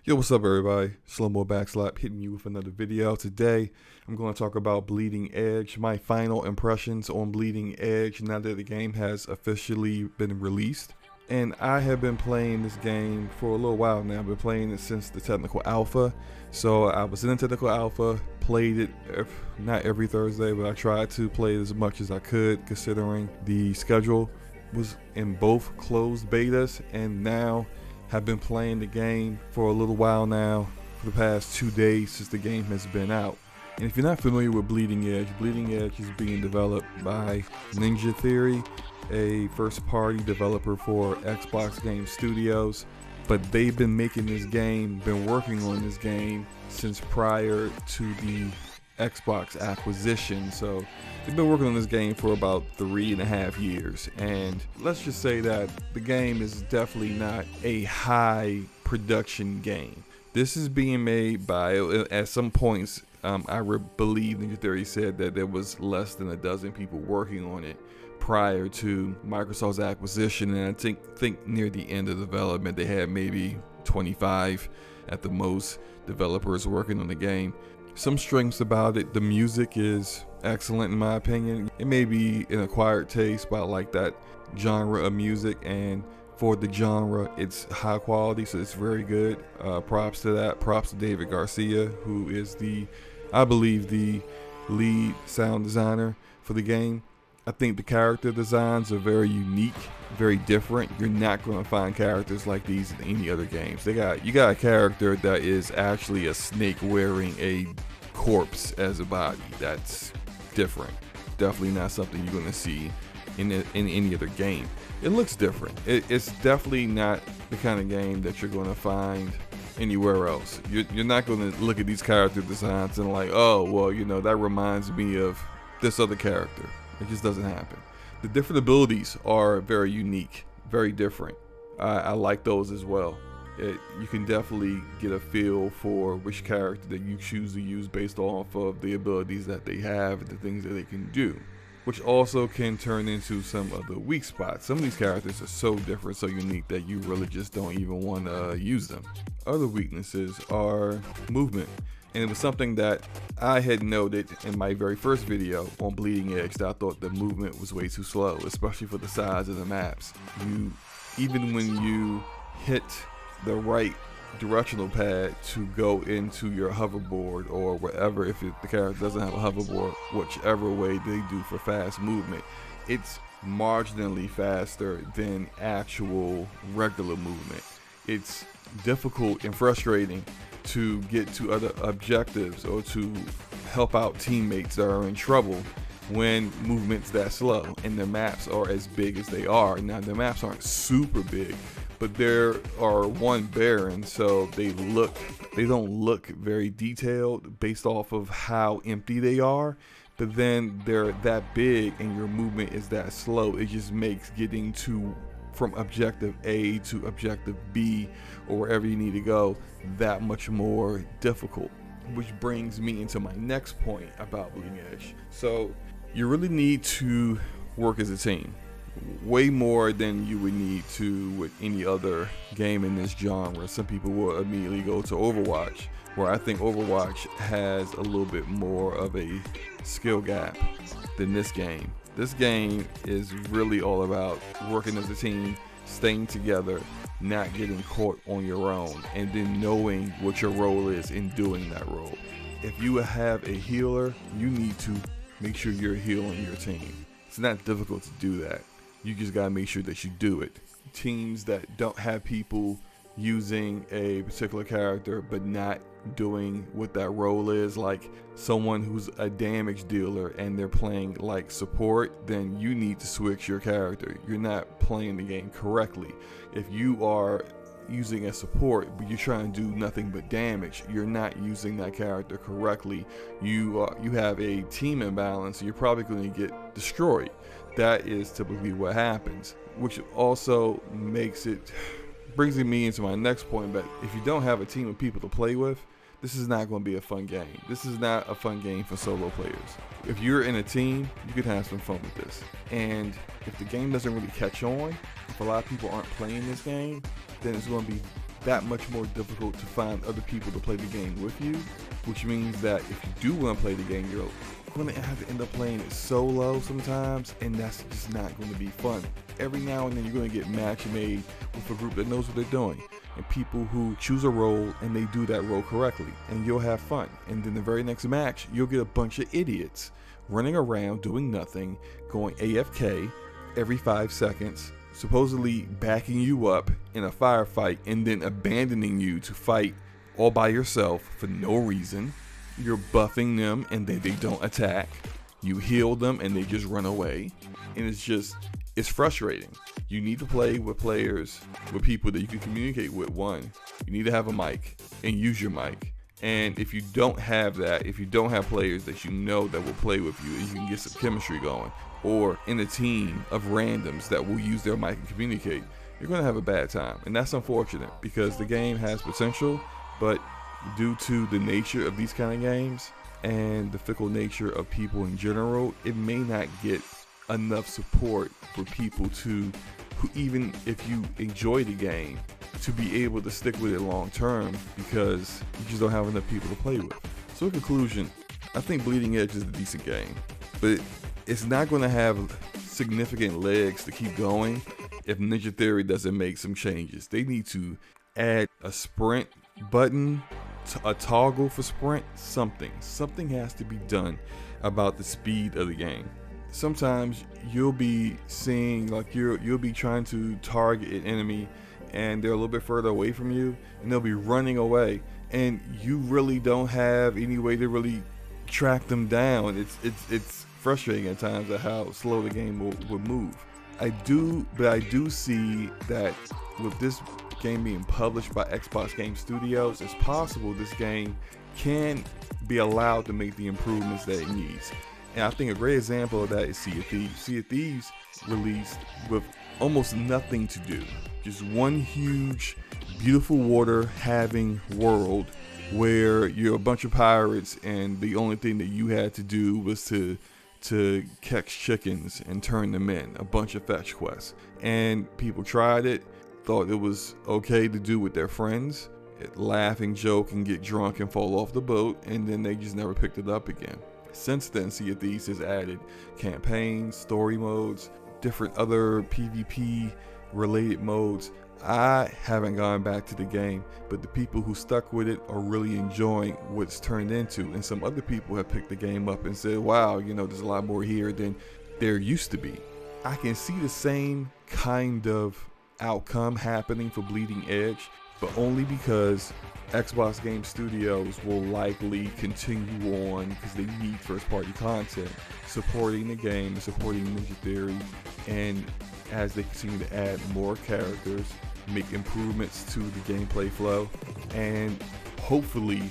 Yo, what's up everybody? SloMoBackSlap hitting you with another video. Today, I'm going to talk about Bleeding Edge, my final impressions on Bleeding Edge now that the game has officially been released. And I have been playing this game for a little while now. I've been playing it since the technical alpha. So I was in the technical alpha, played it not every Thursday, but I tried to play it as much as I could considering the schedule was in both closed betas, and now have been playing the game for a little while now, for the past 2 days since the game has been out. And if you're not familiar with Bleeding Edge is being developed by Ninja Theory, a first-party developer for Xbox Game Studios. But they've been making this game, been working on this game since prior to the Xbox acquisition. So they've been working on this game for about 3.5 years, and let's just say that the game is definitely not a high production game. This is being made by, at some points, I believe Ninja Theory said that there was less than a dozen people working on it prior to Microsoft's acquisition, and I think near the end of development they had maybe 25 at the most developers working on the game. Some strengths about it: the music is excellent in my opinion. It may be an acquired taste, but I like that genre of music, and for the genre it's high quality, so it's very good. Props to that. Props to David Garcia, who is I believe the lead sound designer for the game. I think the character designs are very unique, very different. You're not going to find characters like these in any other games. You got a character that is actually a snake wearing a corpse as a body. That's different. Definitely not something you're going to see in any other game. It looks different. It's definitely not the kind of game that you're going to find anywhere else. You're not going to look at these character designs and like, oh, well, you know, that reminds me of this other character. It just doesn't happen. The different abilities are very unique, very different. I like those as well. You can definitely get a feel for which character that you choose to use based off of the abilities that they have and the things that they can do, which also can turn into some of the weak spots. Some of these characters are so different, so unique, that you really just don't even want to use them. Other weaknesses are movement. And it was something that I had noted in my very first video on Bleeding Edge, that I thought the movement was way too slow, especially for the size of the maps. Even when you hit the right directional pad to go into your hoverboard or whatever, if the character doesn't have a hoverboard, whichever way they do for fast movement, it's marginally faster than actual regular movement. It's difficult and frustrating to get to other objectives or to help out teammates that are in trouble when movement's that slow and the maps are as big as they are. Now, the maps aren't super big, but there are one barren, so they don't look very detailed based off of how empty they are. But then they're that big and your movement is that slow, it just makes getting from objective A to objective B or wherever you need to go that much more difficult. Which brings me into my next point about Bleeding Edge. So you really need to work as a team, way more than you would need to with any other game in this genre. Some people will immediately go to Overwatch, where I think Overwatch has a little bit more of a skill gap than this game. This game is really all about working as a team, staying together, not getting caught on your own, and then knowing what your role is in doing that role. If you have a healer, you need to make sure you're healing your team. It's not difficult to do that. You just gotta make sure that you do it. Teams that don't have people using a particular character but not doing what that role is, like someone who's a damage dealer and they're playing like support, then you need to switch your character. You're not playing the game correctly. If you are using a support but you're trying to do nothing but damage, you're not using that character correctly. You have a team imbalance, you're probably going to get destroyed. That is typically what happens, which also brings me into my next point. But if you don't have a team of people to play with, this is not going to be a fun game. This is not a fun game for solo players. If you're in a team, you can have some fun with this. And if the game doesn't really catch on, if a lot of people aren't playing this game, then it's going to be that much more difficult to find other people to play the game with you, which means that if you do want to play the game, you're going to have to end up playing it solo sometimes, and that's just not going to be fun. Every now and then you're going to get match made with a group that knows what they're doing, and people who choose a role and they do that role correctly, and you'll have fun. And then the very next match, you'll get a bunch of idiots running around doing nothing, going AFK every 5 seconds, supposedly backing you up in a firefight and then abandoning you to fight all by yourself for no reason. You're buffing them and they don't attack. You heal them and they just run away. And it's frustrating. You need to play with players, with people that you can communicate with. One, you need to have a mic and use your mic. And if you don't have that, if you don't have players that you know that will play with you and you can get some chemistry going, or in a team of randoms that will use their mic and communicate, you're going to have a bad time. And that's unfortunate because the game has potential, but due to the nature of these kind of games and the fickle nature of people in general, it may not get enough support for people who even if you enjoy the game, to be able to stick with it long term, because you just don't have enough people to play with. So in conclusion, I think Bleeding Edge is a decent game, but it's not going to have significant legs to keep going if Ninja Theory doesn't make some changes. They need to add a sprint button, a toggle for sprint, something has to be done about the speed of the game. Sometimes you'll be seeing, like, you'll be trying to target an enemy and they're a little bit further away from you and they'll be running away and you really don't have any way to really track them down. It's frustrating at times at how slow the game will move. I do see that with this game being published by Xbox Game Studios, it's possible this game can be allowed to make the improvements that it needs. And I think a great example of that is Sea of Thieves. Sea of Thieves released with almost nothing to do. Just one huge, beautiful water having world where you're a bunch of pirates and the only thing that you had to do was to catch chickens and turn them in. A bunch of fetch quests. And people tried it, thought it was okay to do with their friends, laugh and joke and get drunk and fall off the boat, and then they just never picked it up again. Since then, Sea of Thieves has added campaigns, story modes, different other PvP related modes. I haven't gone back to the game, but the people who stuck with it are really enjoying what it's turned into. And some other people have picked the game up and said, wow, there's a lot more here than there used to be. I can see the same kind of outcome happening for Bleeding Edge, but only because Xbox Game Studios will likely continue on because they need first-party content supporting the game and supporting Ninja Theory, and as they continue to add more characters, make improvements to the gameplay flow, and hopefully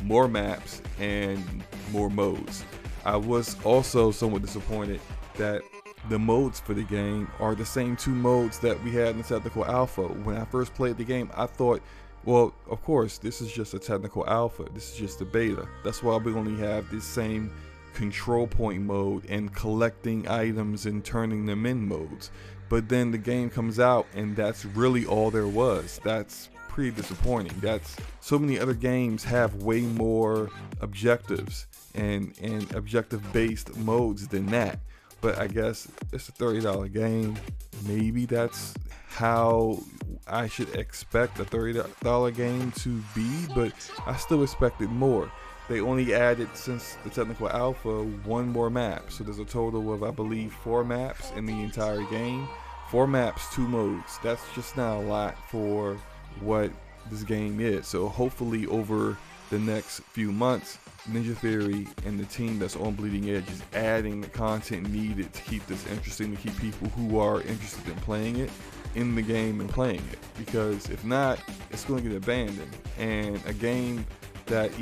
more maps and more modes. I was also somewhat disappointed that the modes for the game are the same two modes that we had in the technical alpha. When I first played the game, I thought, well, of course, this is just a technical alpha. This is just a beta. That's why we only have this same control point mode and collecting items and turning them in modes. But then the game comes out and that's really all there was. That's pretty disappointing. That's so many other games have way more objectives and objective based modes than that. But I guess it's a $30 game. Maybe that's how I should expect a $30 game to be, but I still expected more. They only added, since the technical alpha, one more map. So there's a total of, I believe, 4 maps in the entire game. 4 maps, 2 modes. That's just not a lot for what this game is. So hopefully over the next few months, Ninja Theory and the team that's on Bleeding Edge is adding the content needed to keep this interesting, to keep people who are interested in playing it in the game and playing it. Because if not, it's going to get abandoned. And a game that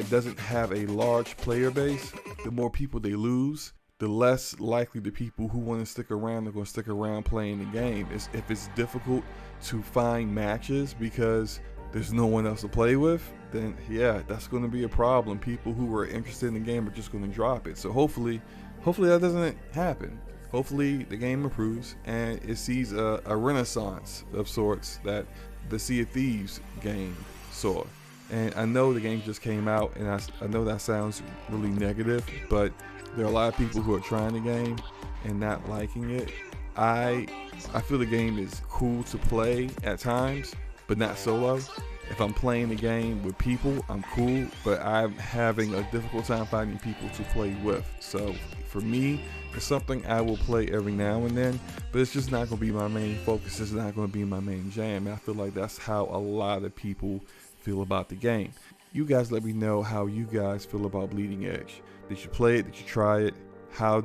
doesn't have a large player base, the more people they lose, the less likely the people who want to stick around are going to stick around playing the game. If it's difficult to find matches because there's no one else to play with, then yeah, that's going to be a problem. People who are interested in the game are just going to drop it. So hopefully that doesn't happen. Hopefully the game improves and it sees a renaissance of sorts, that the Sea of Thieves game saw. And I know the game just came out, and I know that sounds really negative, but there are a lot of people who are trying the game and not liking it. I feel the game is cool to play at times, but not solo. If I'm playing the game with people, I'm cool, but I'm having a difficult time finding people to play with. So for me, it's something I will play every now and then, but it's just not going to be my main focus. It's not going to be my main jam. And I feel like that's how a lot of people feel about the game. You guys let me know how you guys feel about Bleeding Edge. Did you play it? Did you try it?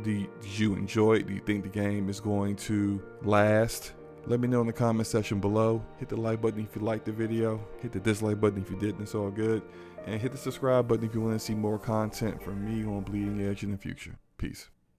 Did you enjoy it? Do you think the game is going to last? Let me know in the comment section below. Hit the like button if you liked the video. Hit the dislike button if you didn't. It's all good. And hit the subscribe button if you want to see more content from me on Bleeding Edge in the future. Peace.